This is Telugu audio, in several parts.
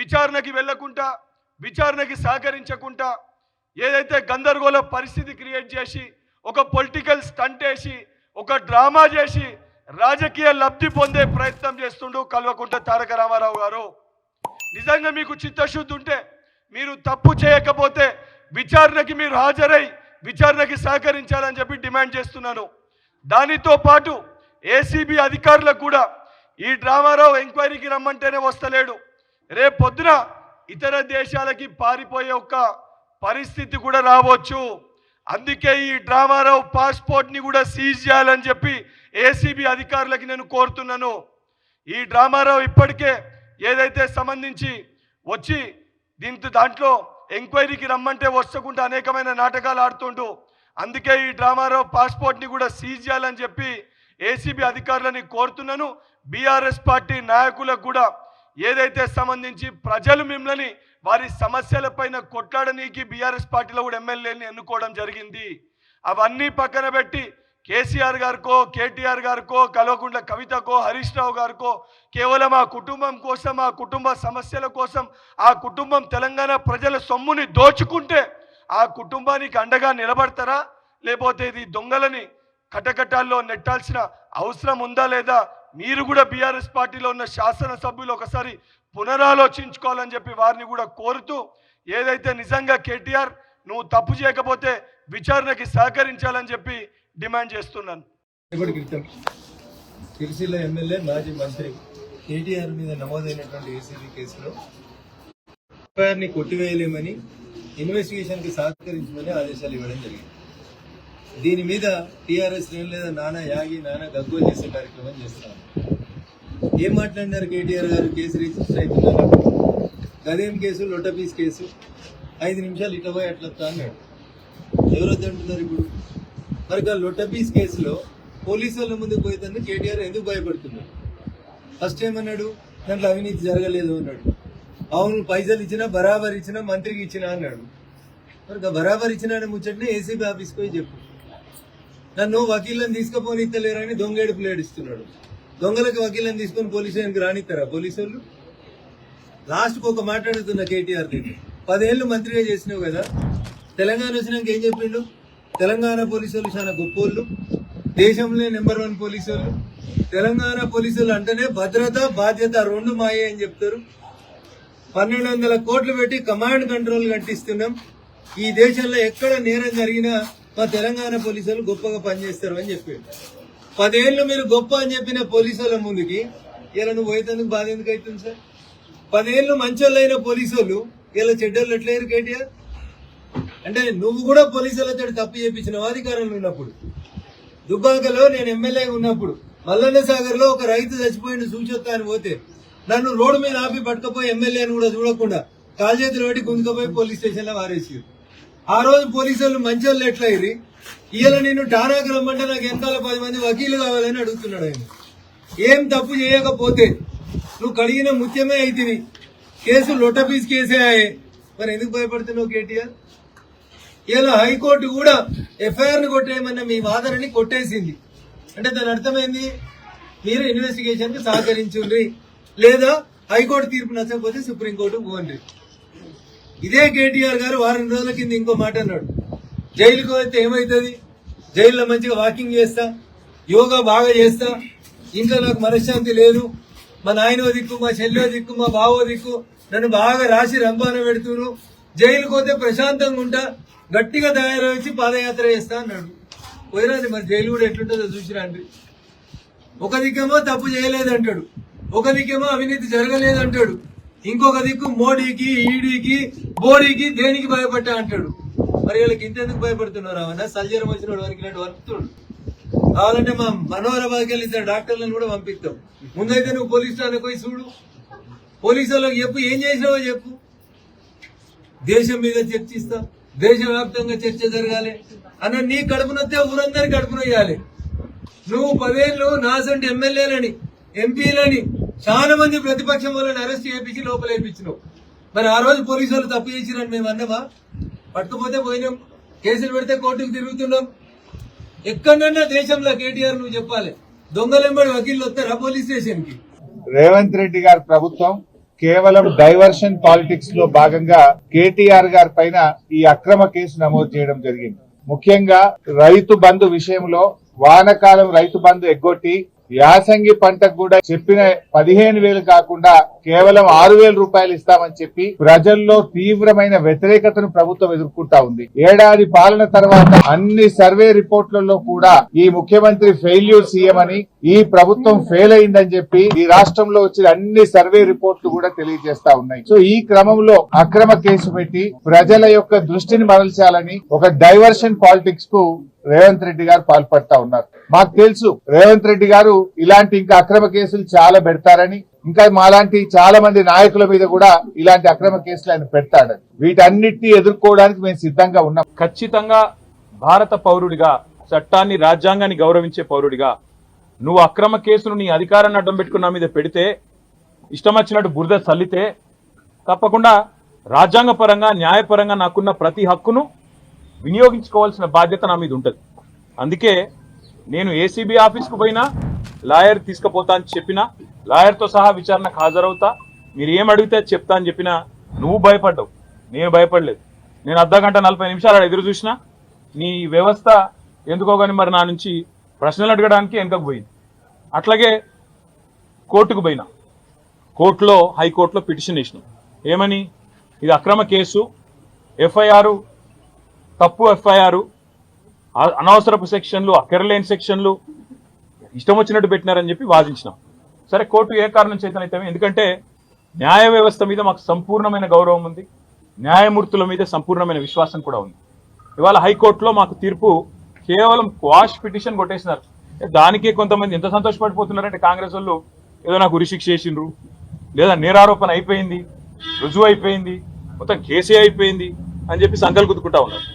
విచారణకి వెళ్లకుండా విచారణకి సహకరించకుండా ఏదైతే గందరగోళ పరిస్థితి క్రియేట్ చేసి ఒక పొలిటికల్ స్టంట్ వేసి ఒక డ్రామా చేసి రాజకీయ లబ్ధి పొందే ప్రయత్నం చేస్తుండు కల్వకుంట్ల తారక రామారావు గారు. నిజంగా మీకు చిత్తశుద్ధి ఉంటే మీరు తప్పు చేయకపోతే విచారణకి మీరు హాజరై విచారణకి సహకరించాలని చెప్పి డిమాండ్ చేస్తున్నాను. దానితో పాటు ఏసీబీ అధికారులకు కూడా ఈ డ్రామారావు ఎంక్వైరీకి రమ్మంటేనే వస్తలేడు. రేపు పొద్దున ఇతర దేశాలకి పారిపోయే ఒక పరిస్థితి కూడా రావచ్చు. అందుకే ఈ డ్రామారావు పాస్పోర్ట్ని కూడా సీజ్ చేయాలని చెప్పి ఏసీబీ అధికారులకి నేను కోరుతున్నాను. ఈ డ్రామారావు ఇప్పటికే ఏదైతే సంబంధించి వచ్చి దాంట్లో ఎంక్వైరీకి రమ్మంటే వస్తకుండా అనేకమైన నాటకాలు ఆడుతుండు. అందుకే ఈ డ్రామారావు పాస్పోర్ట్ని కూడా సీజ్ చేయాలని చెప్పి ఏసీబీ అధికారులని కోరుతున్నాను. బీఆర్ఎస్ పార్టీ నాయకులకు కూడా ఏదైతే సంబంధించి ప్రజలు మిమ్మల్ని వారి సమస్యలపైన కొట్లాడనీకి బీఆర్ఎస్ పార్టీలో కూడా ఎమ్మెల్యేని ఎన్నుకోవడం జరిగింది. అవన్నీ పక్కన పెట్టి కేసీఆర్ గారికో కేటీఆర్ గారికో కల్వకుంట్ల కవితకో హరీష్ రావు గారికో కేవలం ఆ కుటుంబం కోసం ఆ కుటుంబ సమస్యల కోసం ఆ కుటుంబం తెలంగాణ ప్రజల సొమ్ముని దోచుకుంటే ఆ కుటుంబానికి అండగా నిలబడతారా, లేకపోతే ఇది దొంగలని కటకటాల్లో నెట్టాల్సిన అవసరం ఉందా లేదా? మీరు కూడా బీఆర్ఎస్ పార్టీలో ఉన్న శాసనసభ్యులు ఒకసారి పునరాలోచించుకోవాలని చెప్పి వారిని కూడా కోరుతూ, ఏదైతే నిజంగా కేటీఆర్ నువ్వు తప్పు చేయకపోతే విచారణకి సహకరించాలని చెప్పి డిమాండ్ చేస్తున్నాను. సిరిసిల్ల ఎమ్మెల్యే మాజీ మంత్రి కేటీఆర్ మీద నమోదైనటువంటి ఏసీబీ కేసులో ఎఫ్ఐఆర్ని కొట్టివేయలేమని ఇన్వెస్టిగేషన్ కి సహకరించమని ఆదేశాలు ఇవ్వడం జరిగింది. దీని మీద టీఆర్ఎస్ లేదా నానా యాగి నానా గగ్గోలు చేసే కార్యక్రమం చేస్తున్నారు. ఏం మాట్లాడినారు కేటీఆర్ గారు? కేసు రిజిస్టర్ అవుతున్నారు, గదేం కేసు, లొట్టపీస్ కేసు, 5 నిమిషాలు ఇట్లా పోయి అట్లా అన్నాడు. ఎవరు వద్దంటున్నారు ఇప్పుడు? మరి లొట్టపీస్ కేసులో పోలీసు వాళ్ళ ముందుకు పోయేందుకు కేటీఆర్ ఎందుకు భయపడుతున్నాడు? ఫస్ట్ ఏమన్నాడు, దాంట్లో అవినీతి జరగలేదు అన్నాడు. అవును, పైసలు ఇచ్చినా బరాబర్ ఇచ్చినా మంత్రికి ఇచ్చినా అన్నాడు. మరి బరాబర్ ఇచ్చిన ముచ్చటనే ఏసీబీ ఆఫీస్కి పోయి చెప్పు. నన్ను వకీళ్ళని తీసుకుపోనిస్తలేరని దొంగేడుపులు ఏడుస్తున్నాడు. దొంగలకు వకీళ్ళని తీసుకొని పోలీసు స్టేషన్కి రానిస్తారా పోలీసు వాళ్ళు? లాస్ట్కి ఒక మాట్లాడుతున్న కేటీఆర్ దగ్గర 10 ఏళ్ళు మంత్రిగా చేసినావు కదా, తెలంగాణ వచ్చినాక ఏం చెప్పిండు? తెలంగాణ పోలీసు వాళ్ళు చాలా గొప్పోళ్ళు, దేశంలో నెంబర్ 1 పోలీసు వాళ్ళు, తెలంగాణ పోలీసులు అంటేనే భద్రత బాధ్యత 2 మాయే అని చెప్తారు. 1200 కోట్లు పెట్టి కమాండ్ కంట్రోల్ కట్టిస్తున్నాం. ఈ దేశంలో ఎక్కడ నేరం జరిగినా మా తెలంగాణ పోలీసులు గొప్పగా పనిచేస్తారు అని చెప్పాడు. 10 ఏళ్ళు మీరు గొప్ప అని చెప్పిన పోలీసుల ముందుకి ఇలా నువ్వు పోయేందుకు బాధ ఎందుకు అవుతుంది సార్? 10 ఏళ్ళు మంచోళ్ళైన పోలీసులు ఇలా చెడ్డోళ్ళు ఎట్లయ్యారు కేటీఆర్? అంటే నువ్వు కూడా పోలీసులతో తప్పు చేయించినావు అధికారంలో ఉన్నప్పుడు. దుబ్బాకలో నేను ఎమ్మెల్యే ఉన్నప్పుడు మల్లన్న సాగర్ లో ఒక రైతు చచ్చిపోయిన సూచొత్తా అని పోతే నన్ను రోడ్డు మీద ఆపి పట్టుకపోయి ఎమ్మెల్యేని కూడా చూడకుండా కాలు చేతులు పెట్టి గుంజుకపోయి పోలీస్ స్టేషన్ లో వారేసారు. ఆ రోజు పోలీసులు మంచోళ్ళు ఎట్లయిరి, ఇవాళ నేను ఠానాకు రమ్మంటే నాకు వెనకాల 10 మంది వకీలు కావాలని అడుగుతున్నాడు ఆయన. ఏం తప్పు చేయకపోతే నువ్వు కడిగిన ముత్యమే అయితివి, కేసు లొట్టపీస్ కేసే ఆయే, మరి ఎందుకు భయపడుతున్నావు కేటీఆర్? ఇలా హైకోర్టు కూడా ఎఫ్ఐఆర్ ని కొట్టేయమన్న మీ వాదనని కొట్టేసింది. అంటే దాని అర్థమైంది, మీరు ఇన్వెస్టిగేషన్ కి సహకరించుండ్రి, లేదా హైకోర్టు తీర్పు నచ్చకపోతే సుప్రీంకోర్టు పోండి. ఇదే కేటీఆర్ గారు వారం రోజుల కింద ఇంకో మాట అన్నాడు, జైలుకు వెళ్తే ఏమవుతుంది, జైల్లో మంచిగా వాకింగ్ చేస్తా, యోగా బాగా చేస్తా, ఇంట్లో నాకు మనశ్శాంతి లేదు, మా నాయనో దిక్కు, మా చెల్లో దిక్కు, మా బావో దిక్కు నన్ను బాగా రాసి రంపాన పెడుతున్నారు, జైలుకు పోతే ప్రశాంతంగా ఉంటా, గట్టిగా తయారవచ్చి పాదయాత్ర చేస్తా అన్నాడు. పోయిరాది మరి జైలు కూడా ఎట్లుంటుందో చూసిరండి. ఒక దిక్కేమో తప్పు చేయలేదంటాడు, ఒక దిక్కేమో అవినీతి జరగలేదంటాడు, ఇంకొక దిక్కు మోడీకి ఈడీకి బోడీకి దేనికి భయపడ్డా అంటాడు. మరి వీళ్ళకి ఇంతెందుకు భయపడుతున్నారు? అవన్నా సల్జరం వచ్చిన వరకినట్టు వరుకుతాడు. కావాలంటే మా మనోహరాబాద్కి వెళ్ళి ఇద్దరు డాక్టర్లను కూడా పంపిస్తాం. ముందైతే నువ్వు పోలీస్ స్టేషన్కి పోయి చూడు, పోలీసు వాళ్ళకి చెప్పు ఏం చేసినావో చెప్పు. దేశం మీద చర్చిస్తా, దేశవ్యాప్తంగా చర్చ జరగాలి అన్న నీ కడుపునొస్తే ఊరందరి కడుపునొయ్యాలి. నువ్వు 10 ఏళ్ళు నాసంటి ఎమ్మెల్యేలని ఎంపీలని చాలా మంది ప్రతిపక్షం వాళ్ళని అరెస్ట్ చేయించి లోపల వేయించినావు. మరి ఆ రోజు పోలీసు వాళ్ళు తప్పు చేసిరని మేము అన్నామా? పట్టుకుపోతే పోయినాం, కేసులు పెడితే కోర్టుకు తిరుగుతున్నాం. ఎక్కడన్నా దేశంలో కేటీఆర్ నువ్వు చెప్పాలి, దొంగలెంబడి వకీళ్ళు వస్తారా పోలీస్ స్టేషన్ కి? రేవంత్ రెడ్డి గారి ప్రభుత్వం కేవలం డైవర్షన్ పాలిటిక్స్ లో భాగంగా కేటీఆర్ గారి పైన ఈ అక్రమ కేసు నమోదు చేయడం జరిగింది. ముఖ్యంగా రైతు బంధు విషయంలో వానకాలం రైతు బంధు ఎగ్గొట్టి యాసంగి పంటకు కూడా చెప్పిన 15,000 కాకుండా కేవలం 6,000 రూపాయలు ఇస్తామని చెప్పి ప్రజల్లో తీవ్రమైన వ్యతిరేకతను ప్రభుత్వం ఎదుర్కొంటా ఉంది. ఏడాది పాలన తర్వాత అన్ని సర్వే రిపోర్ట్లలో కూడా ఈ ముఖ్యమంత్రి ఫెయిల్యూర్ సీఎం అని, ఈ ప్రభుత్వం ఫెయిల్ అయిందని చెప్పి ఈ రాష్ట్రంలో వచ్చిన అన్ని సర్వే రిపోర్ట్లు కూడా తెలియజేస్తా ఉన్నాయి. సో ఈ క్రమంలో అక్రమ కేసు పెట్టి ప్రజల యొక్క దృష్టిని మరల్చాలని ఒక డైవర్షన్ పాలిటిక్స్ కు రేవంత్ రెడ్డి గారు పాల్పడతా ఉన్నారు. మాకు తెలుసు రేవంత్ రెడ్డి గారు ఇలాంటి ఇంకా అక్రమ కేసులు చాలా పెడతారని, ఇంకా మాలాంటి చాలా మంది నాయకుల మీద కూడా ఇలాంటి అక్రమ కేసులు ఆయన పెడతాడని. వీటన్నిటిని ఎదుర్కోవడానికి మేము సిద్ధంగా ఉన్నాం. ఖచ్చితంగా భారత పౌరుడిగా, చట్టాన్ని రాజ్యాంగాన్ని గౌరవించే పౌరుడిగా నువ్వు అక్రమ కేసులు నీ అధికారాన్ని అడ్డం పెట్టుకున్న మీద పెడితే, ఇష్టం వచ్చినట్టు బురద చల్లితే తప్పకుండా రాజ్యాంగపరంగా న్యాయపరంగా నాకున్న ప్రతి హక్కును వినియోగించుకోవాల్సిన బాధ్యత నా మీద ఉంటుంది. అందుకే నేను ఏసీబీ ఆఫీస్కు పోయినా లాయర్ తీసుకుపోతా అని చెప్పినా, లాయర్తో సహా విచారణకు హాజరవుతా, మీరు ఏం అడిగితే చెప్తా అని చెప్పినా నువ్వు భయపడ్డావు, నేను భయపడలేదు. నేను అర్ధగంట 40 నిమిషాలు ఎదురు చూసినా నీ వ్యవస్థ ఎందుకో కానీ మరి నా నుంచి ప్రశ్నలు అడగడానికి వెనకకు పోయింది. అట్లాగే కోర్టుకు పోయినా, కోర్టులో హైకోర్టులో పిటిషన్ ఇచ్చినాం. ఏమని? ఇది అక్రమ కేసు, ఎఫ్ఐఆర్ తప్పు, ఎఫ్ఐఆర్ అనవసరపు సెక్షన్లు, అక్కరలేని సెక్షన్లు ఇష్టం వచ్చినట్టు పెట్టినారని చెప్పి వాదించినాం. సరే, కోర్టు ఏ కారణం చేతనైతే, ఎందుకంటే న్యాయ వ్యవస్థ మీద మాకు సంపూర్ణమైన గౌరవం ఉంది, న్యాయమూర్తుల మీద సంపూర్ణమైన విశ్వాసం కూడా ఉంది. ఇవాళ హైకోర్టులో మాకు తీర్పు కేవలం క్వాష్ పిటిషన్ కొట్టేసినారు. దానికే కొంతమంది ఎంత సంతోషపడిపోతున్నారంటే, కాంగ్రెస్ వాళ్ళు ఏదో నాకు ఉరిశిక్ష చేసిండ్రు, లేదా నేరారోపణ అయిపోయింది, రుజువు అయిపోయింది, మొత్తం కేసే అయిపోయింది అని చెప్పి సంకలు కుదుకుంటా ఉన్నారు.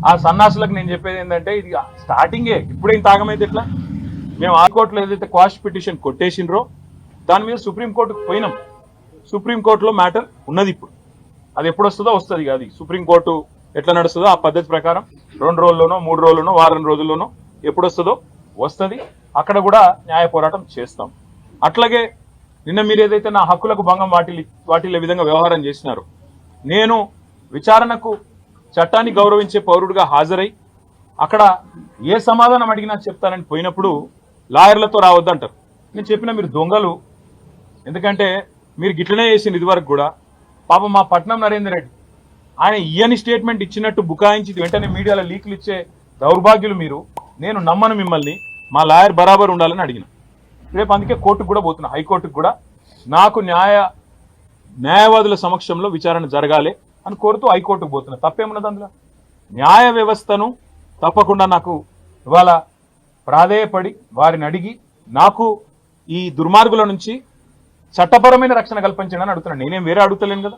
ఆ సన్నాసులకు నేను చెప్పేది ఏంటంటే, ఇది స్టార్టింగే, ఇప్పుడేం తాగమైతే ఎట్లా? మేము హైకోర్టులో ఏదైతే క్వాష్ పిటిషన్ కొట్టేసినరో దాని మీద సుప్రీంకోర్టుకు పోయినాం. సుప్రీంకోర్టులో మ్యాటర్ ఉన్నది. ఇప్పుడు అది ఎప్పుడు వస్తుందో వస్తుంది. అది సుప్రీంకోర్టు ఎట్లా నడుస్తుందో ఆ పద్ధతి ప్రకారం 2 రోజుల్లోనో 3 రోజుల్లోనో వారం రోజుల్లోనో ఎప్పుడు వస్తుందో వస్తుంది. అక్కడ కూడా న్యాయ పోరాటం చేస్తాం. అట్లాగే నిన్న మీరు ఏదైతే నా హక్కులకు భంగం వాటిల్లే విధంగా వ్యవహారం చేసినారో, నేను విచారణకు చట్టాన్ని గౌరవించే పౌరుడిగా హాజరై అక్కడ ఏ సమాధానం అడిగినా చెప్తానని పోయినప్పుడు లాయర్లతో రావద్దంటారు. నేను చెప్పిన మీరు దొంగలు, ఎందుకంటే మీరు గిట్లనే చేసింది ఇదివరకు కూడా. పాపం మా పట్నం నరేందర్ రెడ్డి ఆయన ఇయ్యని స్టేట్మెంట్ ఇచ్చినట్టు బుకాయించి వెంటనే మీడియాలో లీకులు ఇచ్చే దౌర్భాగ్యులు మీరు. నేను నమ్మను మిమ్మల్ని, మా లాయర్ బరాబర్ ఉండాలని అడిగిన. రేపు అందుకే కోర్టుకు కూడా పోతున్నా, హైకోర్టుకు కూడా. నాకు న్యాయవాదుల సమక్షంలో విచారణ జరగాలి అని కోరుతూ హైకోర్టుకు పోతున్నా. తప్పేమున్నది అందులో? న్యాయ వ్యవస్థను తప్పకుండా నాకు ఇవాళ ప్రాధేయపడి వారిని అడిగి నాకు ఈ దుర్మార్గుల నుంచి చట్టపరమైన రక్షణ కల్పించండి అని అడుగుతున్నాను. నేనేం వేరే అడుగుతలేను కదా.